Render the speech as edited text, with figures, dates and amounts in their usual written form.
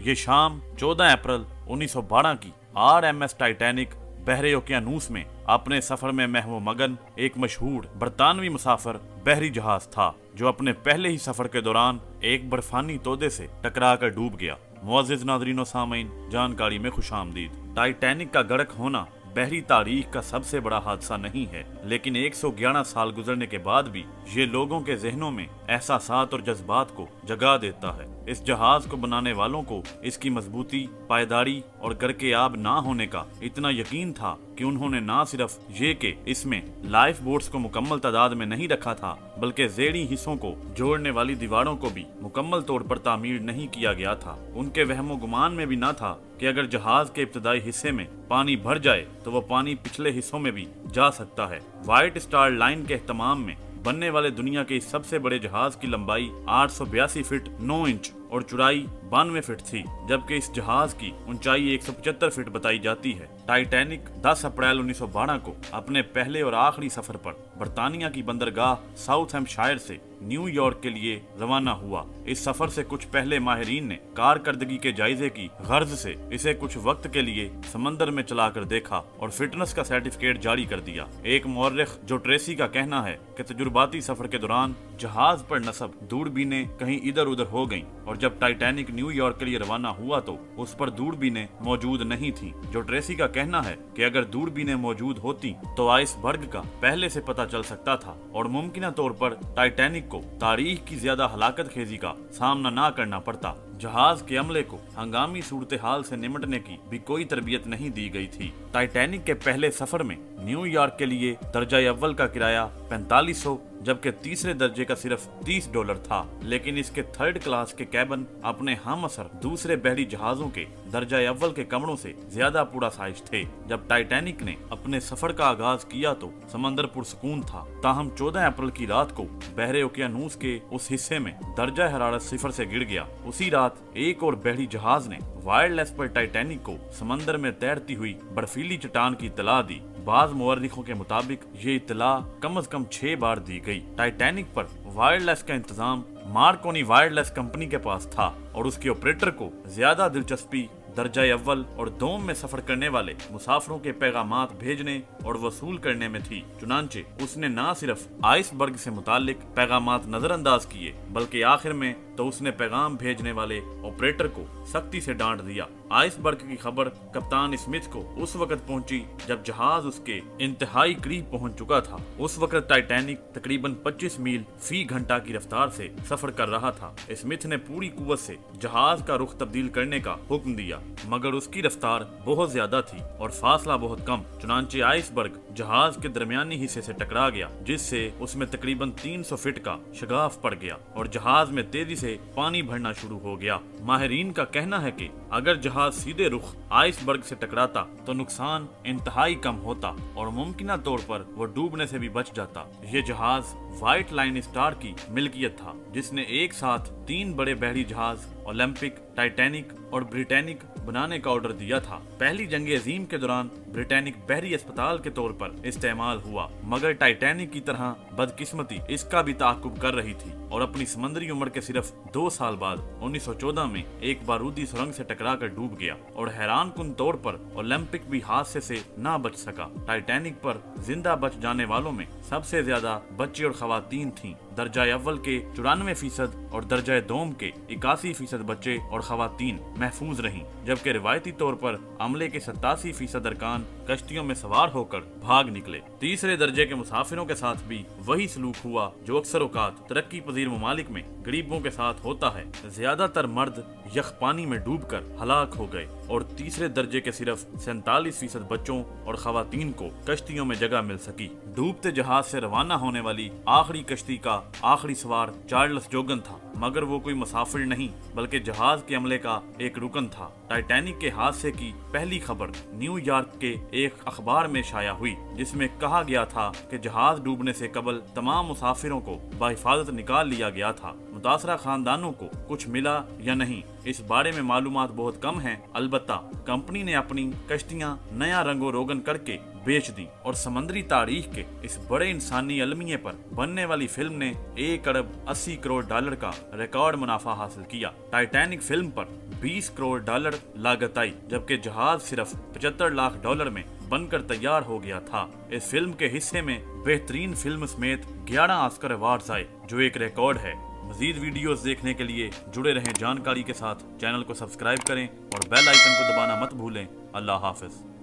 ये शाम 14 अप्रैल 1912 की RMS टाइटैनिक बहरे ओकियानूस में अपने सफर में महव मगन एक मशहूर बरतानवी मुसाफिर बहरी जहाज था जो अपने पहले ही सफर के दौरान एक बर्फानी तोदे से टकराकर डूब गया। मुअज़्ज़िज़ नाज़रीन व सामीन, जानकारी में खुशामदीद। टाइटैनिक का गर्क होना बहरी तारीख का सबसे बड़ा हादसा नहीं है, लेकिन 111 साल गुजरने के बाद भी ये लोगों के जहनों में एहसासात और जज्बात को जगा देता है। इस जहाज को बनाने वालों को इसकी मजबूती, पायदारी और गर्के आब ना होने का इतना यकीन था कि उन्होंने ना सिर्फ ये कि इसमें लाइफ बोट्स को मुकम्मल तादाद में नहीं रखा था, बल्कि ज़ेड़ी हिस्सों को जोड़ने वाली दीवारों को भी मुकम्मल तौर पर तामीर नहीं किया गया था। उनके वहमो गुमान में भी ना था कि अगर जहाज के इब्तदाई हिस्से में पानी भर जाए तो वह पानी पिछले हिस्सों में भी जा सकता है। व्हाइट स्टार लाइन के एहतमाम में बनने वाले दुनिया के इस सबसे बड़े जहाज की लंबाई 882 फीट 9 इंच और चौड़ाई 92 फीट थी, जबकि इस जहाज की ऊंचाई 175 फीट बताई जाती है। टाइटैनिक 10 अप्रैल 1912 को अपने पहले और आखिरी सफर पर बरतानिया की बंदरगाह साउथहैम्पशायर से न्यूयॉर्क के लिए रवाना हुआ। इस सफर से कुछ पहले माहिरीन ने कारकर्दगी के जायजे की गर्ज से इसे कुछ वक्त के लिए समंदर में चलाकर देखा और फिटनेस का सर्टिफिकेट जारी कर दिया। एक मौर्रिख जो ट्रेसी का कहना है कि तजुर्बाती सफर के दौरान जहाज पर नस्ब दूरबीनें कहीं इधर उधर हो गईं और जब टाइटैनिक न्यूयॉर्क के लिए रवाना हुआ तो उस पर दूरबीनें मौजूद नहीं थीं। जो ट्रेसी का कहना है कि अगर दूरबीनें मौजूद होती तो आइसबर्ग का पहले से पता चल सकता था और मुमकिन तौर पर टाइटैनिक को तारीख की ज्यादा हलाकत खेजी का सामना ना करना पड़ता। जहाज के अमले को हंगामी सूरत हाल से निमटने की भी कोई तरबियत नहीं दी गई थी। टाइटैनिक के पहले सफर में न्यूयॉर्क के लिए दर्जा अव्वल का किराया 4500 जबकि तीसरे दर्जे का सिर्फ $30 था, लेकिन इसके थर्ड क्लास के कैबन अपने हम असर दूसरे बहरी जहाजों के दर्जा अव्वल के कमरों से ज्यादा पूरा साइज थे। जब टाइटैनिक ने अपने सफर का आगाज किया तो समंदर पुरसकून था, ताहम 14 अप्रैल की रात को बहरे ओकियानूस के उस हिस्से में दर्जा हरारत 0 से गिर गया। उसी रात एक और बहरी जहाज ने वायरलेस पर टाइटैनिक को समंदर में तैरती हुई बर्फीली चट्टान की इत्तला दी। बाज मुअर्रिखों के मुताबिक ये इत्तला कम से कम 6 बार दी गई। टाइटैनिक पर वायरलेस का इंतजाम मार्कोनी वायरलेस कंपनी के पास था और उसके ऑपरेटर को ज्यादा दिलचस्पी दर्जा अव्वल और दोम में सफर करने वाले मुसाफिरों के पैगामात भेजने और वसूल करने में थी। चुनांचे उसने न सिर्फ आइसबर्ग से मुतालिक पैगामात नजरअंदाज किए, बल्कि आखिर में तो उसने पैगाम भेजने वाले ऑपरेटर को सख्ती से डांट दिया। आइसबर्ग की खबर कप्तान स्मिथ को उस वक्त पहुंची जब जहाज उसके इंतहाई करीब पहुंच चुका था। उस वक्त टाइटैनिक तकरीबन 25 मील फी घंटा की रफ्तार से सफर कर रहा था। स्मिथ ने पूरी कुव्वत से जहाज का रुख तब्दील करने का हुक्म दिया, मगर उसकी रफ्तार बहुत ज्यादा थी और फासला बहुत कम। चुनांचे आइसबर्ग जहाज के दरमियानी हिस्से से टकरा गया, जिससे उसमें तकरीबन 300 फीट का शगाफ पड़ गया और जहाज में तेजी से पानी भरना शुरू हो गया। माहिरीन का कहना है कि अगर जहाज सीधे रुख आइसबर्ग से टकराता तो नुकसान इंतहाई कम होता और मुमकिन तौर पर वो डूबने से भी बच जाता। ये जहाज व्हाइट लाइन स्टार की मिल्कियत था, जिसने एक साथ 3 बड़े बहरी जहाज ओलंपिक, टाइटैनिक और ब्रिटेनिक बनाने का ऑर्डर दिया था। पहली जंग अजीम के दौरान ब्रिटेनिक बहरी अस्पताल के तौर पर इस्तेमाल हुआ, मगर टाइटैनिक की तरह बदकिस्मती इसका भी ताकुब कर रही थी और अपनी समंदरी उम्र के सिर्फ 2 साल बाद 1914 में एक बारूदी सुरंग से टकराकर डूब गया और हैरान कुन तौर पर ओलंपिक भी हादसे से ना बच सका। टाइटैनिक पर जिंदा बच जाने वालों में सबसे ज्यादा बच्चे और खवातीन थीं। दर्जा अव्वल के 94% और दर्जा दोम के 81% बच्चे और खवातीन महफूज रहीं, जबकि रिवायती तौर पर अमले के 87% अरकान कश्तियों में सवार होकर भाग निकले। तीसरे दर्जे के मुसाफिरों के साथ भी वही सलूक हुआ जो अक्सर औकात तरक्की पजीर ममालिक में गरीबों के साथ होता है। ज्यादातर मर्द यख पानी में डूबकर हलाक हो गए और तीसरे दर्जे के सिर्फ 47% बच्चों और खवातीन को कश्तियों में जगह मिल सकी। डूबते जहाज से रवाना होने वाली आखिरी कश्ती का आखिरी सवार चार्ल्स जोगन था, मगर वो कोई मुसाफिर नहीं बल्कि जहाज के अमले का एक रुकन था। टाइटैनिक के हादसे की पहली खबर न्यूयॉर्क के एक अखबार में शाया हुई, जिसमें कहा गया था कि जहाज डूबने से कबल तमाम मुसाफिरों को बाहिफाजत निकाल लिया गया था। मुतासरा खानदानों को कुछ मिला या नहीं, इस बारे में मालूमात बहुत कम हैं। अलबत्ता कंपनी ने अपनी कश्तियां नया रंगो रोगन करके बेच दी और समंदरी तारीख के इस बड़े इंसानी अलमिये पर बनने वाली फिल्म ने $1 अरब 80 करोड़ का रिकॉर्ड मुनाफा हासिल किया। टाइटैनिक फिल्म पर 20 करोड़ डॉलर लागत आई, जबकि जहाज सिर्फ 75 लाख डॉलर में बनकर तैयार हो गया था। इस फिल्म के हिस्से में बेहतरीन फिल्म समेत 11 ऑस्कर अवार्ड्स आए, जो एक रिकॉर्ड है। मजीद वीडियोस देखने के लिए जुड़े रहें जानकारी के साथ। चैनल को सब्सक्राइब करें और बेल आइकन को दबाना मत भूलें। अल्लाह हाफिज।